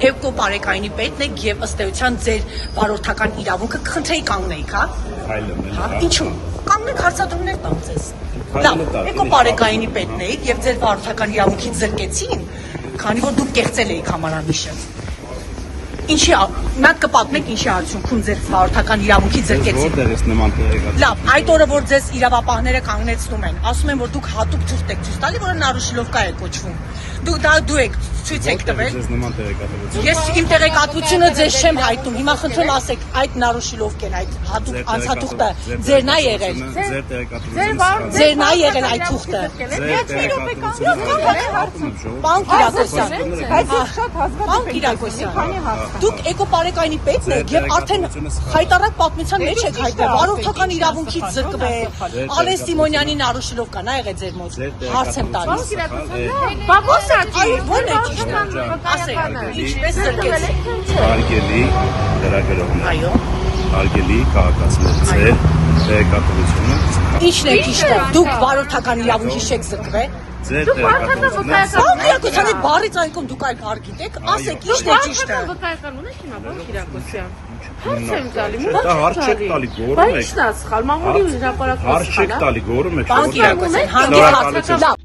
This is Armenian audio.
Հերկո բարեկայինի պետն եք եւ ըստ էության ձեր վարորդական իրավունքը քննեի կանգնեիք, հա։ Ինչու՞։ Կանգնեք հարցադրումներ տամ ձեզ։ Լավ, Հերկո բարեկայինի պետն եք եւ ձեր վարորդական իրավունքից զրկեցին, քանի որ դուք կեղծել էիք համարանիշը։ Ինչի մատ կպատմեք ինչի արդյունքում ձեր վարորդական իրավունքից զրկեցին։ Լավ, այդ օրը որ ձեզ իրավապահները կանգնեցնում են, ասում են որ դուք հատուկ թուղթ եք ցույց տալի, որը նարուշիլովկա է կոչվում։ Դու եք ցույց եք տվել։ Ես իմ տեղեկատվությունը ձեզ չեմ հայտնում։ Հիմա խնդրում ասեք այդ նարուշիլովկեն, այդ հատուկ անցաթուղթը ձերն է եղել։ Ձերն է եղել այդ թուղթը։ Պարոն Կիրակոսյան, պարոն Կիրակոսյան, դուք Էկո բարեկայինի պետն եք եւ արդեն հայտարարակ պատմության մեջ եք հայտնել վարորդական իրավունքից զրկվել, Ալեն Սիմոնյանի նարուշիլովկան ա եղել ձեր մոտ։ Հարց եմ տալիս։ Ո՞րն է ճիշտ։ Ասեք, ինչպես զրկեցին։ Հարգելի լրագրողներ։ Այո։ Հարգելի քաղաքացիներ, ձեր տեղեկատվությունը։ Ինչն է ճիշտը։ Դուք վարորդական իրավունքից չեք զրկվել։ Ձեր տեղեկատվությունը։ Պարոն Կիրակոսյանի բառից այնքան դուք այլ բառ գիտեք, ասեք ինչն է ճիշտը։ Վկայական ունեք հիմա, պարոն Կիրակոսյան։ Հարց եմ տալի, դա հարց չեք տալի, գոռում եք։ Բայց ի՞նչն է սխալ, մամուլի հրապարակը սխալ է։ Հարց չեք տալի, գոռում եք։ Պարոն Կիրակոսյան, հանգիստ հարց։